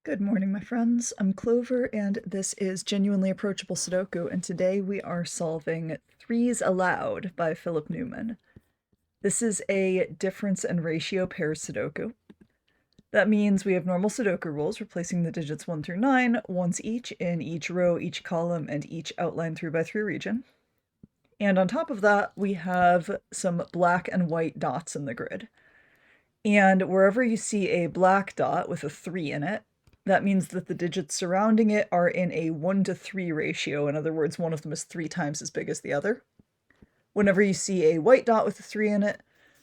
Good morning, my friends. I'm Clover, and this is Genuinely Approachable Sudoku, and today we are solving Threes Allowed by Philip Newman. This is a difference and ratio pair Sudoku. That means we have normal Sudoku rules, replacing the digits 1 through 9 once each in each row, each column, and each outline 3x3 region. And on top of that, we have some black and white dots in the grid. And wherever you see a black dot with a 3 in it, that means that the digits surrounding it are in a 1-to-3 ratio. In other words, one of them is 3 times as big as the other. Whenever you see a white dot with a 3 in it,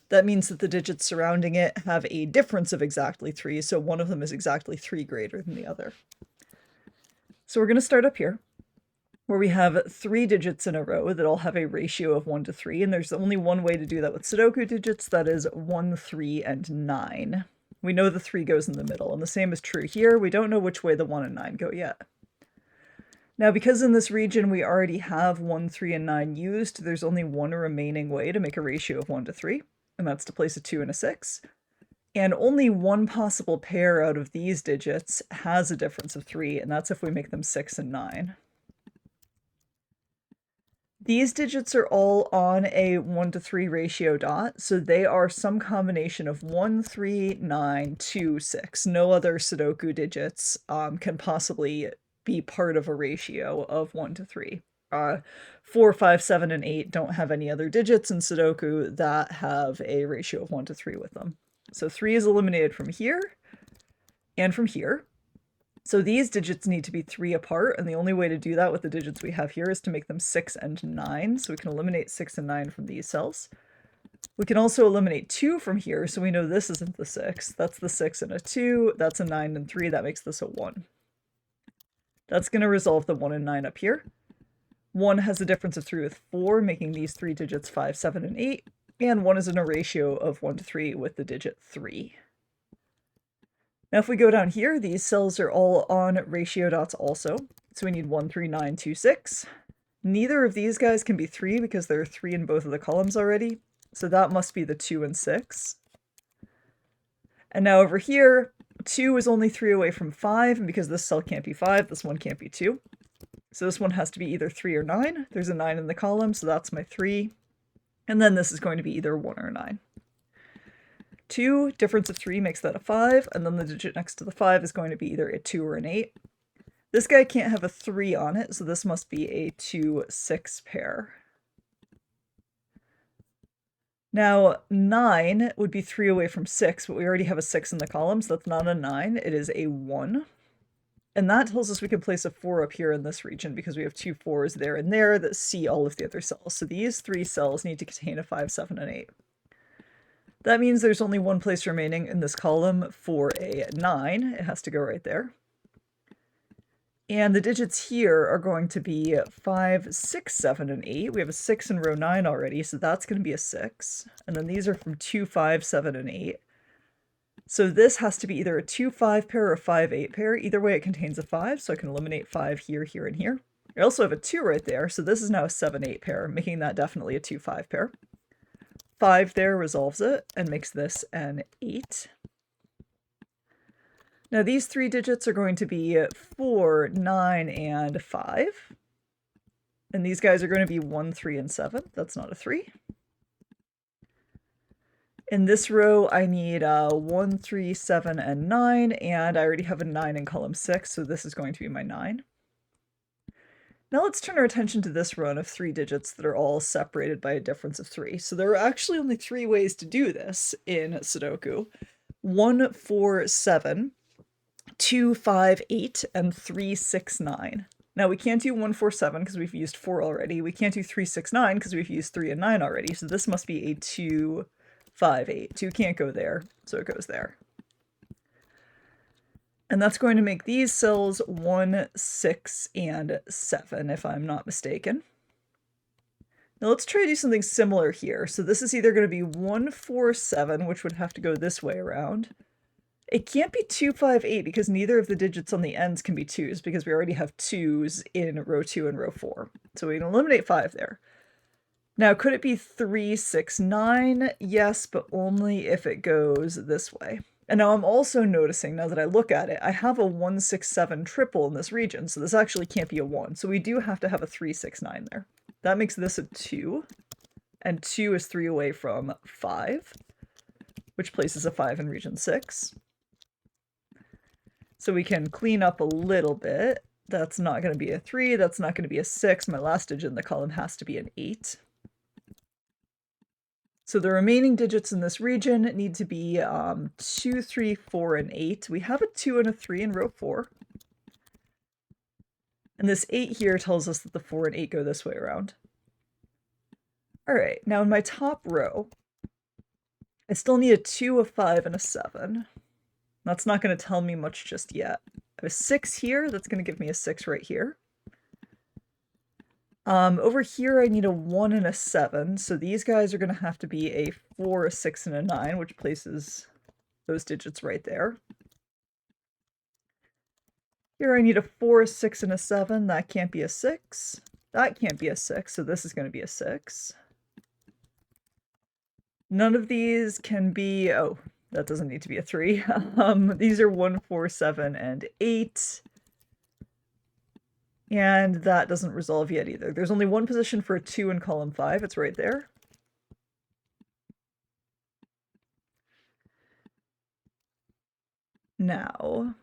that means that the digits surrounding it have a difference of exactly 3, so one of them is exactly 3 greater than the other. So we're going to start up here, where we have 3 digits in a row that all have a ratio of 1 to 3, and there's only one way to do that with Sudoku digits, that is 1, 3, and 9. We know the 3 goes in the middle, and the same is true here. We don't know which way the 1 and 9 go yet. Now, because in this region we already have 1, 3, and 9 used, there's only one remaining way to make a ratio of 1 to 3, and that's to place a 2 and a 6. And only one possible pair out of these digits has a difference of 3, and that's if we make them 6 and 9. These digits are all on a 1 to 3 ratio dot, so they are some combination of 1, 3, 9, 2, 6. No other Sudoku digits can possibly be part of a ratio of 1 to 3. 4, 5, 7, and 8 don't have any other digits in Sudoku that have a ratio of 1 to 3 with them. So 3 is eliminated from here and from here. So these digits need to be 3 apart, and the only way to do that with the digits we have here is to make them 6 and 9, so we can eliminate 6 and 9 from these cells. We can also eliminate 2 from here, so we know this isn't the 6. That's the 6 and a 2, that's a 9 and 3, that makes this a 1. That's going to resolve the 1 and 9 up here. 1 has a difference of 3 with 4, making these 3 digits 5, 7, and 8, and 1 is in a ratio of 1 to 3 with the digit 3. Now if we go down here, these cells are all on ratio dots also. So we need 1, 3, 9, 2, 6. Neither of these guys can be 3 because there are 3 in both of the columns already. So that must be the 2 and 6. And now over here, 2 is only 3 away from 5, and because this cell can't be 5, this one can't be 2. So this one has to be either 3 or 9. There's a 9 in the column, so that's my 3. And then this is going to be either 1 or 9. 2, difference of 3 makes that a 5, and then the digit next to the 5 is going to be either a 2 or an 8. This guy can't have a 3 on it, so this must be a 2, 6 pair. Now, 9 would be 3 away from 6, but we already have a 6 in the column, so that's not a 9, it is a 1. And that tells us we can place a 4 up here in this region because we have 2 4s there and there that see all of the other cells. So these 3 cells need to contain a 5, 7, and 8. That means there's only one place remaining in this column for a 9. It has to go right there. And the digits here are going to be 5, 6, 7, and 8. We have a 6 in row 9 already, so that's going to be a 6. And then these are from 2, 5, 7, and 8. So this has to be either a 2, 5 pair or a 5, 8 pair. Either way, it contains a 5, so I can eliminate 5 here, here, and here. I also have a 2 right there, so this is now a 7, 8 pair, making that definitely a 2, 5 pair. 5 there resolves it and makes this an 8. Now these 3 digits are going to be 4, 9, and 5. And these guys are going to be 1, 3, and 7. That's not a 3. In this row, I need 1, 3, 7, and 9, and I already have a 9 in column 6, so this is going to be my 9. Now let's turn our attention to this run of 3 digits that are all separated by a difference of 3. So there are actually only 3 ways to do this in Sudoku. 1, 4, 7, 2, 5, 8, and 3, 6, 9. Now we can't do 1, 4, 7 because we've used 4 already. We can't do 3, 6, 9 because we've used 3 and 9 already. So this must be a 2, 5, 8. 2 can't go there, so it goes there. And that's going to make these cells 1, 6, and 7, if I'm not mistaken. Now let's try to do something similar here. So this is either going to be 1, 4, 7, which would have to go this way around. It can't be 2, 5, 8 because neither of the digits on the ends can be 2s because we already have 2s in row 2 and row 4. So we can eliminate 5 there. Now, could it be 3, 6, 9? Yes, but only if it goes this way. And now I'm also noticing, now that I look at it, I have a 167 triple in this region, so this actually can't be a 1. So we do have to have a 369 there. That makes this a 2, and 2 is 3 away from 5, which places a 5 in region 6. So we can clean up a little bit. That's not going to be a 3, that's not going to be a 6. My last digit in the column has to be an 8. So the remaining digits in this region need to be 2, 3, 4, and 8. We have a 2 and a 3 in row 4. And this 8 here tells us that the 4 and 8 go this way around. Alright, now in my top row, I still need a 2, a 5, and a 7. That's not going to tell me much just yet. I have a 6 here, that's going to give me a 6 right here. Over here I need a 1 and a 7, so these guys are going to have to be a 4, a 6, and a 9, which places those digits right there. Here I need a 4, a 6, and a 7, that can't be a 6. That can't be a 6, so this is going to be a 6. None of these can be, oh, that doesn't need to be a 3. These are 1, 4, 7, and 8. And that doesn't resolve yet either. There's only one position for a 2 in column 5. It's right there. Now,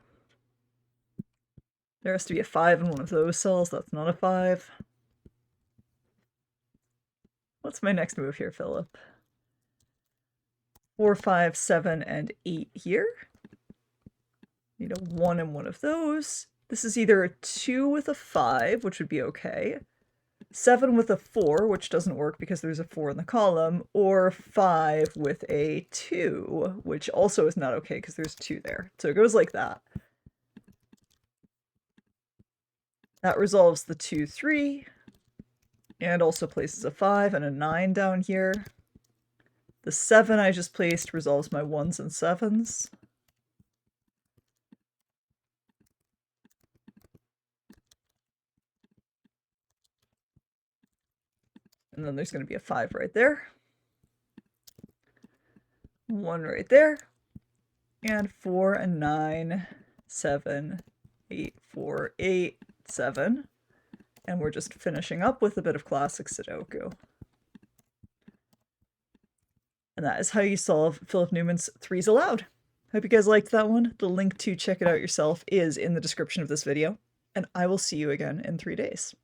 there has to be a 5 in one of those cells. That's not a 5. What's my next move here, Philip? 4, 5, 7, and 8 here. Need a 1 in one of those. This is either a 2 with a 5, which would be okay, 7 with a 4, which doesn't work because there's a 4 in the column, or 5 with a 2, which also is not okay because there's 2 there. So it goes like that. That resolves the 2, 3, and also places a 5 and a 9 down here. The 7 I just placed resolves my 1s and 7s. And then there's going to be a 5 right there. 1 right there. And 4 and 9, 7, 8, 4, 8, 7. And we're just finishing up with a bit of classic Sudoku. And that is how you solve Philip Newman's 3's Aloud. Hope you guys liked that one. The link to check it out yourself is in the description of this video. And I will see you again in 3 days.